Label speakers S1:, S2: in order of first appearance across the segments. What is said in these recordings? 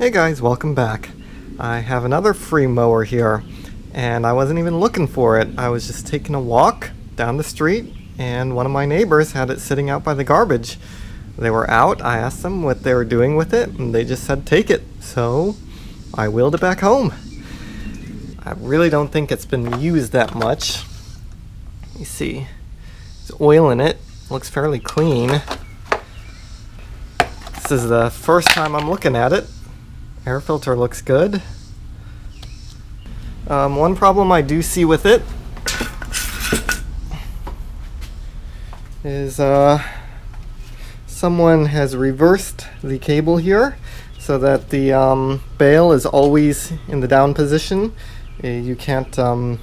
S1: Hey guys, welcome back. I have another free mower here, and I wasn't even looking for it. I was just taking a walk down the street, and one of my neighbors had it sitting out by the garbage. They were out, I asked them what they were doing with it, and they just said take it. So I wheeled it back home. I really don't think it's been used that much. Let me see. There's oil in it. Looks fairly clean. This is the first time I'm looking at it. Air filter looks good. One problem I do see with it is someone has reversed the cable here so that the bail is always in the down position. You can't turn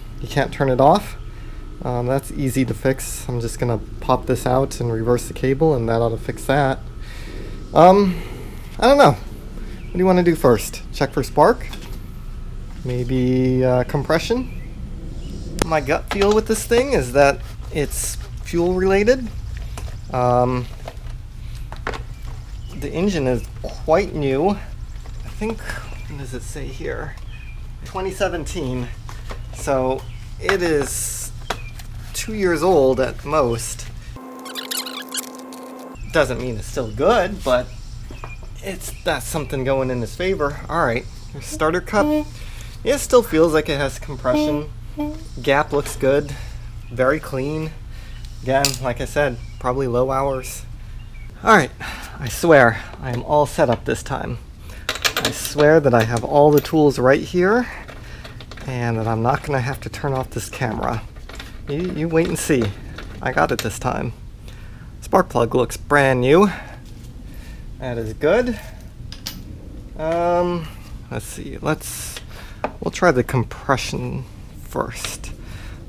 S1: it off. That's easy to fix. I'm just gonna pop this out and reverse the cable, and that ought to fix that. I don't know. What do you want to do first? Check for spark? Maybe compression? My gut feel with this thing is that it's fuel related. The engine is quite new. I think, what does it say here? 2017. So it is 2 years old at most. Doesn't mean it's still good, but that's something going in his favor. Alright, starter cup. Yeah, it still feels like it has compression. Gap looks good. Very clean. Again, like I said, probably low hours. Alright, I swear I am all set up this time. I swear that I have all the tools right here and that I'm not going to have to turn off this camera. You wait and see. I got it this time. Spark plug looks brand new. That is good. Let's see. We'll try the compression first.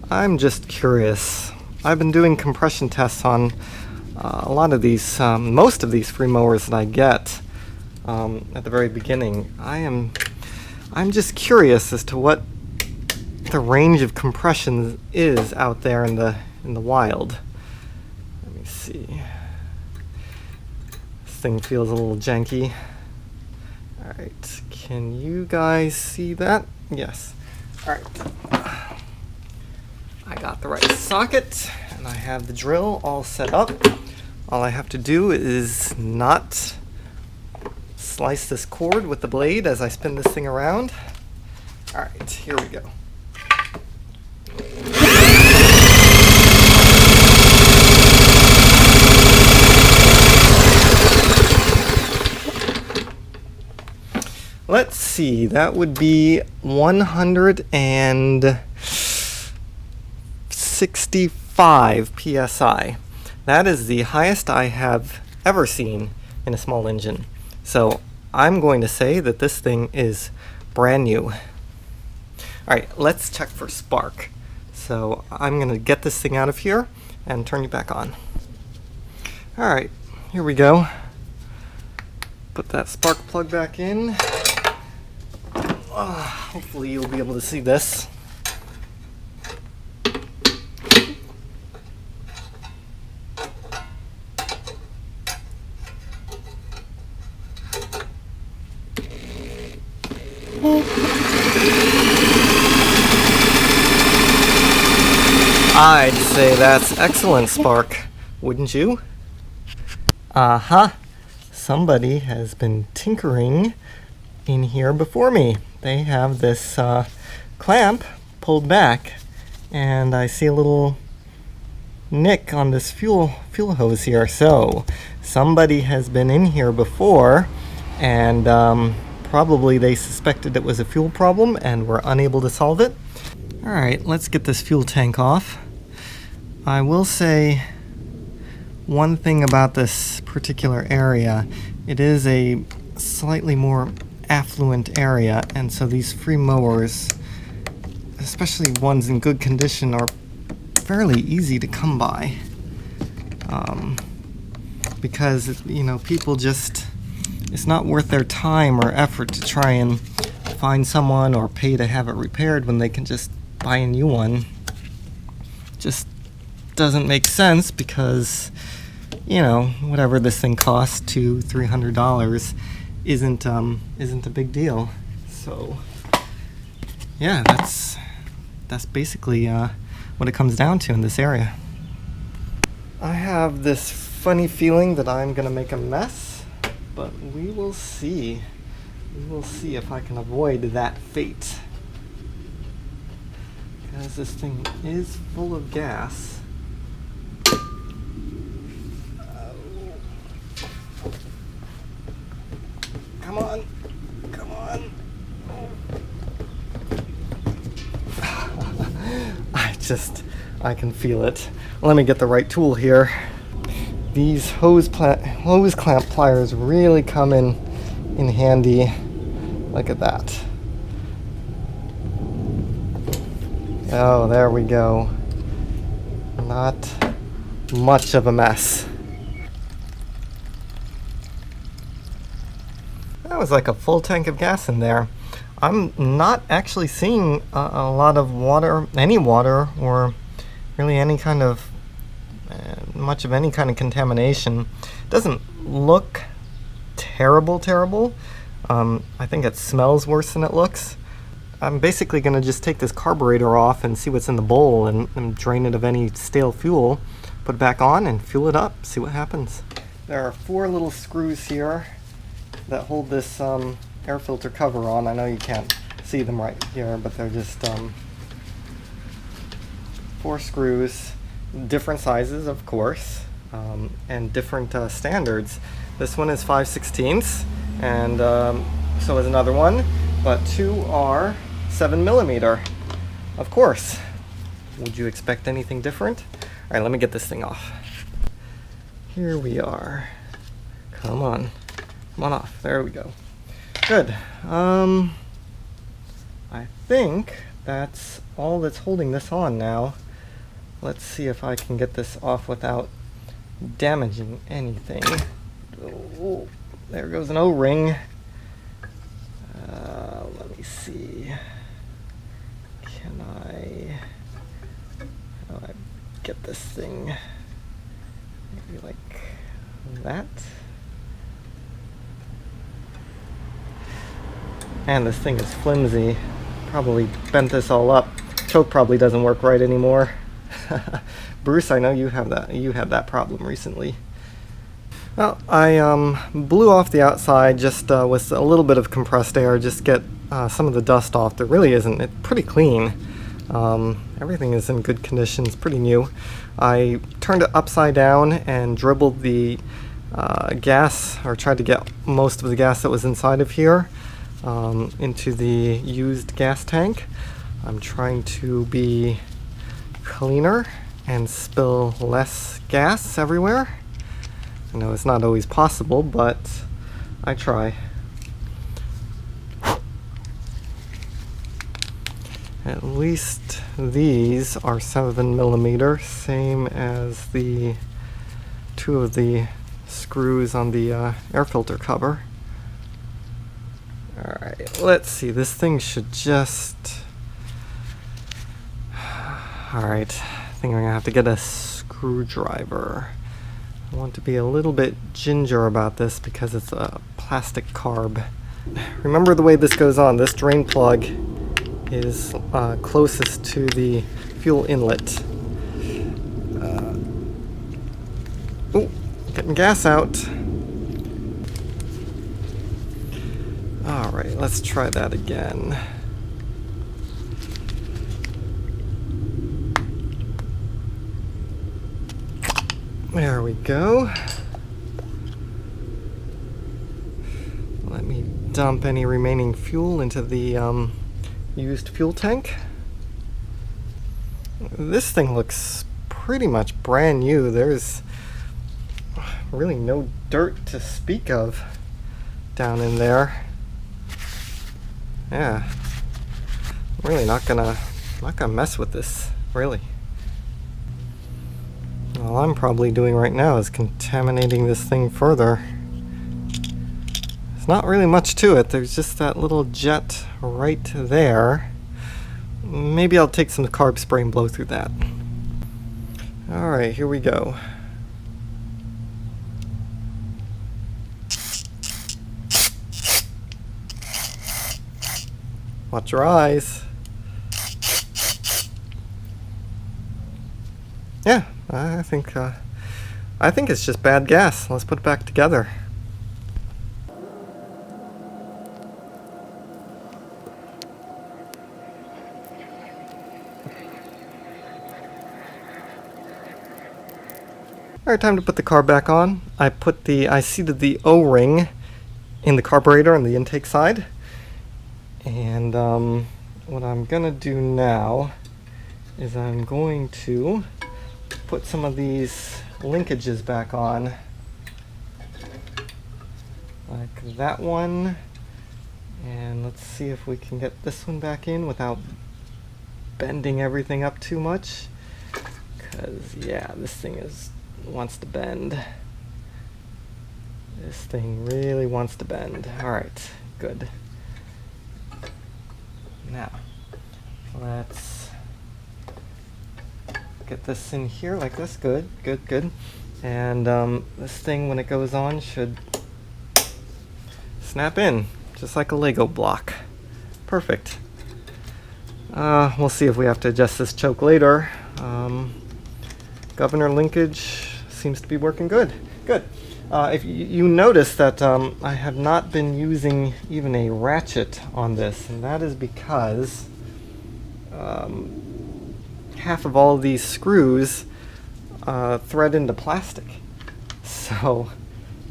S1: I'm just curious. I've been doing compression tests on a lot of these, most of these free mowers that I get at the very beginning. I'm just curious as to what the range of compression is out there in the wild. Let me see. Thing feels a little janky. Alright, can you guys see that? Yes. Alright. I got the right socket and I have the drill all set up. All I have to do is not slice this cord with the blade as I spin this thing around. Alright, here we go. Let's see, that would be 165 psi. That is the highest I have ever seen in a small engine. So I'm going to say that this thing is brand new. Alright, let's check for spark. So I'm going to get this thing out of here and turn you back on. Alright, here we go. Put that spark plug back in. Hopefully you'll be able to see this. I'd say that's excellent spark, wouldn't you? Aha! Somebody has been tinkering in here before me. They have this clamp pulled back, and I see a little nick on this fuel hose here. So somebody has been in here before, and probably they suspected it was a fuel problem and were unable to solve it. Alright, let's get this fuel tank off. I will say one thing about this particular area. It is a slightly more affluent area, and so these free mowers, especially ones in good condition, are fairly easy to come by, because people just, it's not worth their time or effort to try and find someone or pay to have it repaired when they can just buy a new one. Just doesn't make sense, because whatever this thing costs, $200-300, isn't a big deal. So yeah, that's basically what it comes down to in this area. I have this funny feeling that I'm gonna make a mess, but we will see. We will see if I can avoid that fate. Because this thing is full of gas. Come on. Come on. I can feel it. Let me get the right tool here. These hose clamp pliers really come in handy. Look at that. Oh, there we go. Not much of a mess. That was like a full tank of gas in there. I'm not actually seeing a lot of water, any water, or really any kind of, much of any kind of contamination. Doesn't look terrible. I think it smells worse than it looks. I'm basically going to just take this carburetor off and see what's in the bowl and drain it of any stale fuel, put it back on and fuel it up, see what happens. There are 4 little screws here that hold this air filter cover on. I know you can't see them right here, but they're just 4 screws, different sizes of course, and different standards. This one is 5/16, and so is another one, but 2 are 7mm. Of course. Would you expect anything different? Alright, let me get this thing off. Here we are. Come on. Come on off. There we go. Good. I think that's all that's holding this on now. Let's see if I can get this off without damaging anything. Oh, there goes an O-ring. Let me see. How do I get this thing? Maybe like that. And this thing is flimsy. Probably bent this all up. Choke probably doesn't work right anymore. Bruce, I know you have that. You had that problem recently. Well, I blew off the outside just with a little bit of compressed air, just get some of the dust off. There really isn't. It's pretty clean. Everything is in good condition. It's pretty new. I turned it upside down and dribbled the gas, or tried to get most of the gas that was inside of here into the used gas tank. I'm trying to be cleaner and spill less gas everywhere. I know it's not always possible, but I try. At least these are 7mm, same as the 2 of the screws on the air filter cover. Alright, let's see, this thing should just... Alright, I think I'm gonna have to get a screwdriver. I want to be a little bit ginger about this because it's a plastic carb. Remember the way this goes on. This drain plug is closest to the fuel inlet. Oh, getting gas out. Alright, let's try that again. There we go. Let me dump any remaining fuel into the used fuel tank. This thing looks pretty much brand new. There's really no dirt to speak of down in there. Yeah, I'm really not gonna mess with this, really. All I'm probably doing right now is contaminating this thing further. There's not really much to it. There's just that little jet right there. Maybe I'll take some carb spray and blow through that. Alright, here we go. Watch your eyes. Yeah, I think it's just bad gas. Let's put it back together. Alright, time to put the car back on. I seated the O-ring in the carburetor on the intake side. And what I'm gonna do now is I'm going to put some of these linkages back on. Like that one. And let's see if we can get this one back in without bending everything up too much. Because, yeah, this thing wants to bend. This thing really wants to bend. Alright, good. Now, let's get this in here like this. Good, good, good. And this thing, when it goes on, should snap in, just like a Lego block. Perfect. We'll see if we have to adjust this choke later. Governor linkage seems to be working good. Good. If you notice that I have not been using even a ratchet on this, and that is because half of all of these screws thread into plastic. So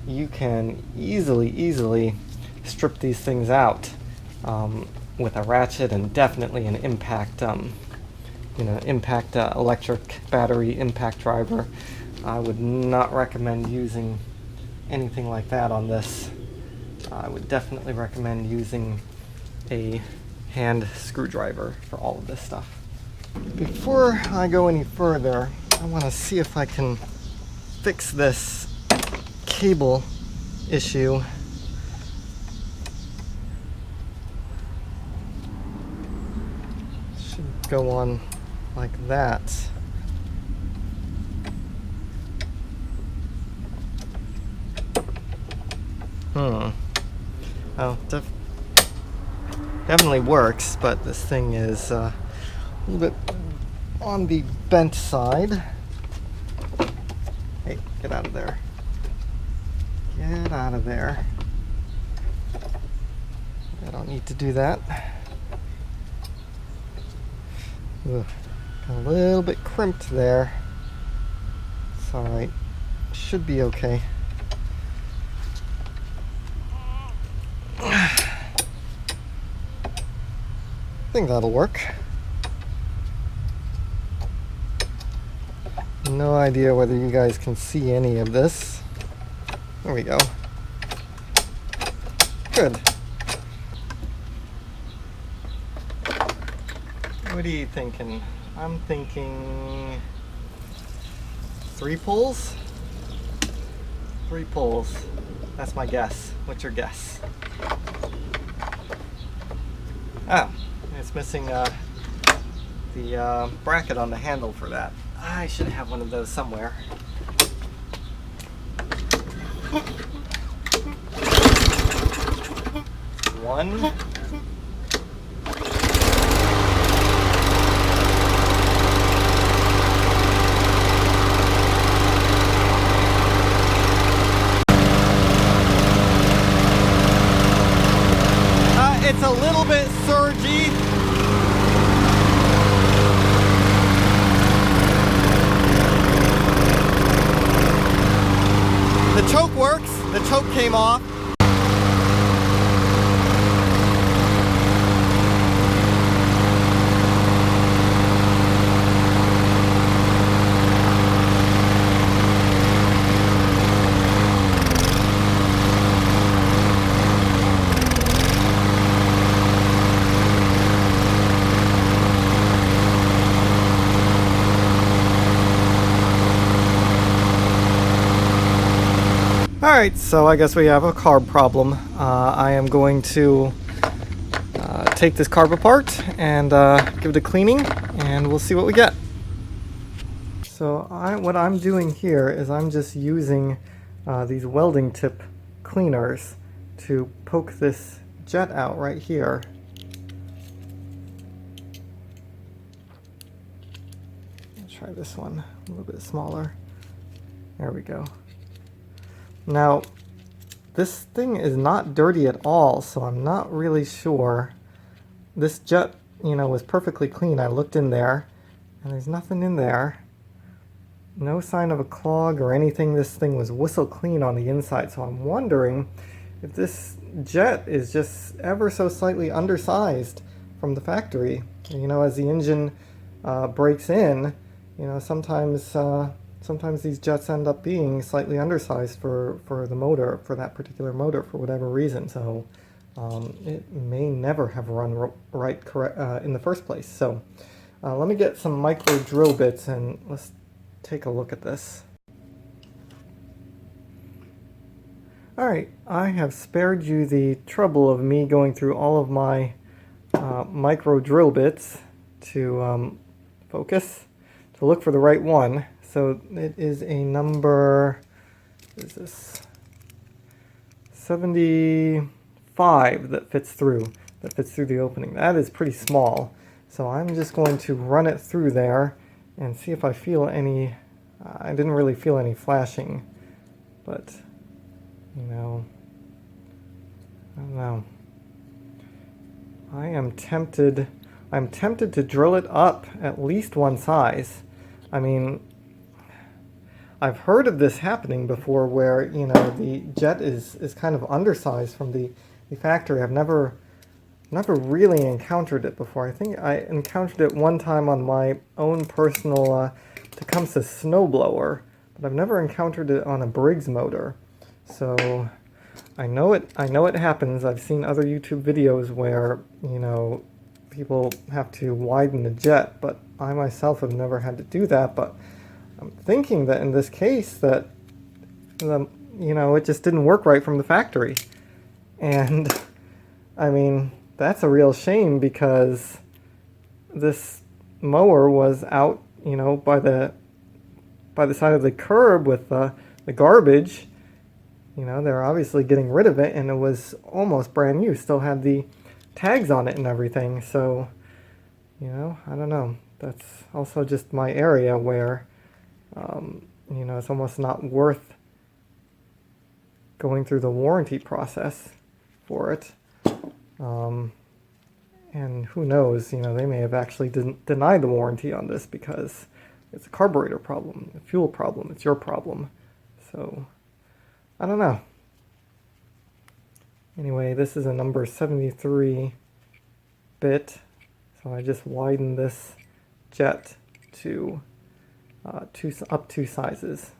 S1: you can easily strip these things out with a ratchet, and definitely an impact, impact electric battery impact driver. I would not recommend using anything like that on this. I would definitely recommend using a hand screwdriver for all of this stuff. Before I go any further, I want to see if I can fix this cable issue. Should go on like that. Oh, definitely works, but this thing is a little bit on the bent side. Hey, get out of there. Get out of there. I don't need to do that. Ugh, got a little bit crimped there. It's alright. Should be okay. I think that'll work. No idea whether you guys can see any of this. There we go. Good. What are you thinking? I'm thinking 3 pulls? 3 pulls. That's my guess. What's your guess? Oh, it's missing the bracket on the handle for that. I should have one of those somewhere. One. It's a little bit surgy. The choke works. The choke came off. Alright, so I guess we have a carb problem. I am going to take this carb apart and give it a cleaning, and we'll see what we get. So what I'm doing here is I'm just using these welding tip cleaners to poke this jet out right here. try this one, a little bit smaller. There we go. Now, this thing is not dirty at all, so I'm not really sure. This jet, you know, was perfectly clean. I looked in there, and there's nothing in there. No sign of a clog or anything. This thing was whistle clean on the inside, so I'm wondering if this jet is just ever so slightly undersized from the factory. You know, as the engine breaks in, you know, sometimes these jets end up being slightly undersized for the motor, for that particular motor, for whatever reason. So it may never have run right in the first place. So let me get some micro drill bits and let's take a look at this. Alright, I have spared you the trouble of me going through all of my micro drill bits to focus, to look for the right one. So it is a number, what is this, 75 that fits through the opening. That is pretty small. So I'm just going to run it through there and see if I feel any. I didn't really feel any flashing, but you know, I don't know. I'm tempted to drill it up at least one size. I mean, I've heard of this happening before where, you know, the jet is kind of undersized from the factory. I've never really encountered it before. I think I encountered it one time on my own personal Tecumseh snowblower, but I've never encountered it on a Briggs motor. So I know it happens. I've seen other YouTube videos where, you know, people have to widen the jet, but I myself have never had to do that. But I'm thinking that in this case that you know, it just didn't work right from the factory. And I mean, that's a real shame because this mower was out, you know, by the side of the curb with the garbage. You know, they're obviously getting rid of it, and it was almost brand new. Still had the tags on it and everything. So, you know, I don't know. That's also just my area where, you know, it's almost not worth going through the warranty process for it. And who knows, you know, they may have actually denied the warranty on this because it's a carburetor problem, a fuel problem, it's your problem. So, I don't know. Anyway, this is a number 73 bit, so I just widened this jet to up two sizes.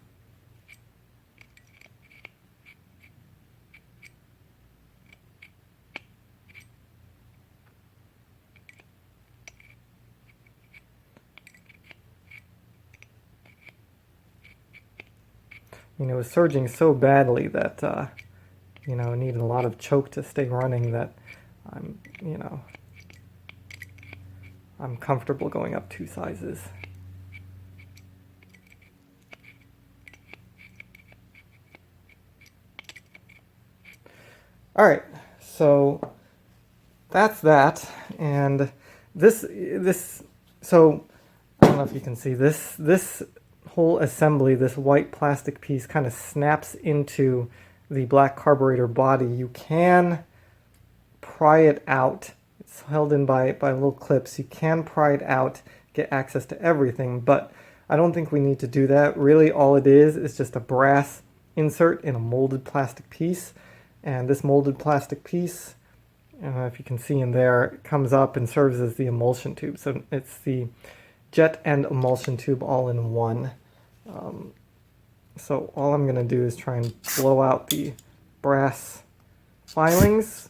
S1: You know, it was surging so badly that, you know, it needed a lot of choke to stay running that you know, I'm comfortable going up two sizes. Alright, so that's that, and this, so, I don't know if you can see this whole assembly, this white plastic piece kind of snaps into the black carburetor body. You can pry it out. It's held in by little clips. You can pry it out, get access to everything, but I don't think we need to do that. Really, all it is just a brass insert in a molded plastic piece, and this molded plastic piece, if you can see in there, it comes up and serves as the emulsion tube. So it's the jet and emulsion tube all in one. So all I'm going to do is try and blow out the brass filings,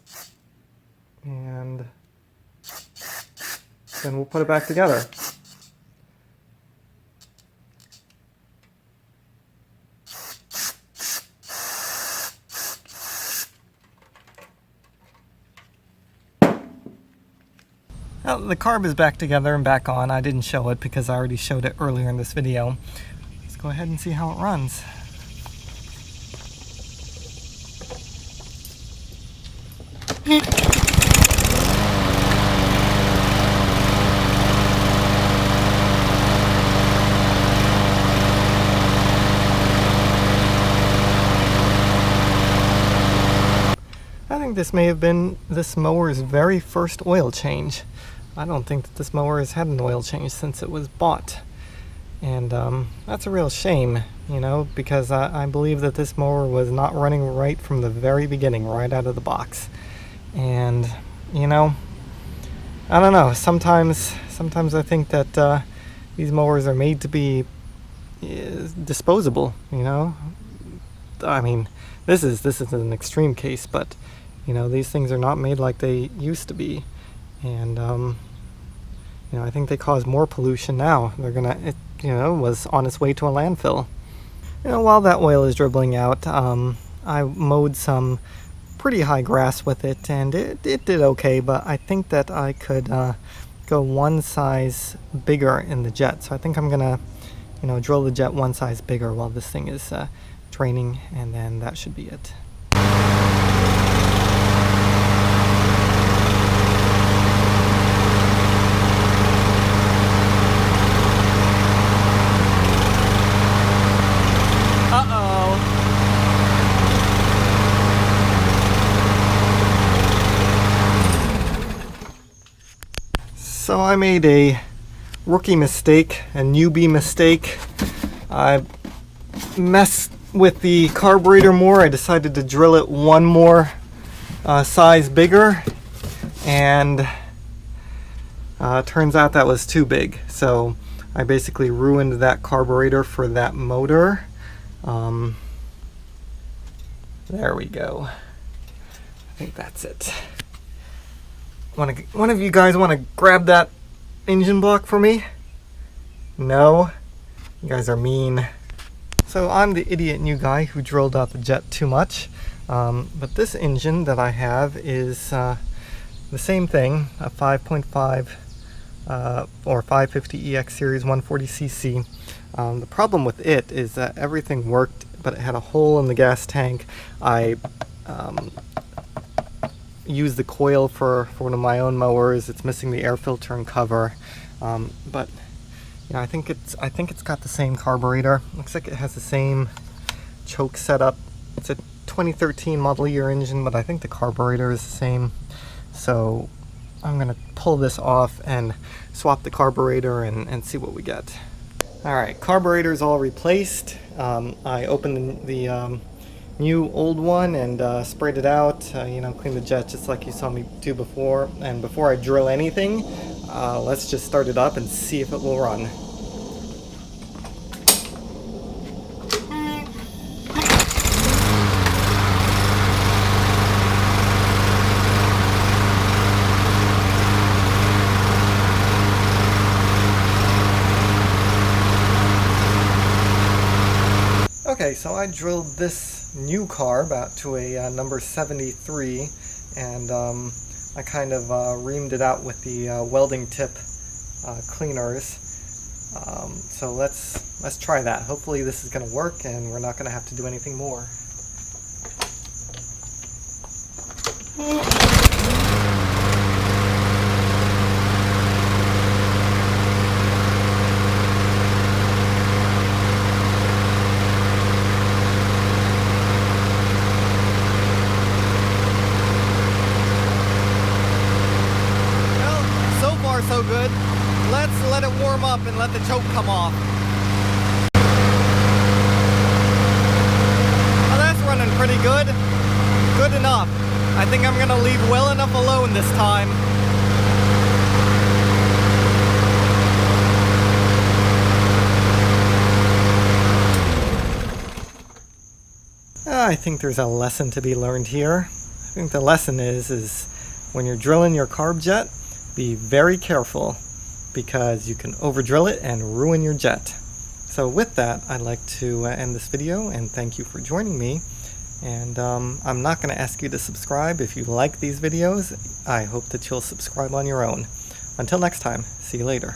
S1: and then we'll put it back together. Well, the carb is back together and back on. I didn't show it because I already showed it earlier in this video. Let's go ahead and see how it runs. this may have been this mower's very first oil change. I don't think that this mower has had an oil change since it was bought. And that's a real shame, you know, because I believe that this mower was not running right from the very beginning, right out of the box. And, you know, I don't know, sometimes I think that these mowers are made to be disposable, you know. I mean, this is an extreme case, but, you know, these things are not made like they used to be. And, you know, I think they cause more pollution now. It was on its way to a landfill. You know, while that oil is dribbling out, I mowed some pretty high grass with it, and it did okay, but I think that I could go one size bigger in the jet. So I think I'm gonna, you know, drill the jet one size bigger while this thing is draining, and then that should be it. So I made a rookie mistake, a newbie mistake. I messed with the carburetor more. I decided to drill it one more size bigger, and turns out that was too big. So I basically ruined that carburetor for that motor. There we go. I think that's it. One of you guys want to grab that engine block for me? No? You guys are mean. So I'm the idiot new guy who drilled out the jet too much. But this engine that I have is the same thing, a 5.5 or 550 EX Series 140cc. The problem with it is that everything worked, but it had a hole in the gas tank. I use the coil for one of my own mowers. It's missing the air filter and cover, but you know, I think it's got the same carburetor. Looks like it has the same choke setup. It's a 2013 model year engine, but I think the carburetor is the same. So I'm gonna pull this off and swap the carburetor and see what we get. All right, carburetor's all replaced. I opened the new old one and sprayed it out, you know, clean the jet just like you saw me do before. And before I drill anything, let's just start it up and see if it will run. Okay, so I drilled this new carb out to a number 73, and I kind of reamed it out with the welding tip cleaners. So let's try that. Hopefully this is going to work and we're not going to have to do anything more. So good. Let's let it warm up and let the choke come off. Well, that's running pretty good. Good enough. I think I'm gonna leave well enough alone this time. I think there's a lesson to be learned here. I think the lesson is when you're drilling your carb jet, be very careful, because you can over drill it and ruin your jet. So with that, I'd like to end this video and thank you for joining me. And I'm not going to ask you to subscribe. If you like these videos, I hope that you'll subscribe on your own. Until next time, see you later.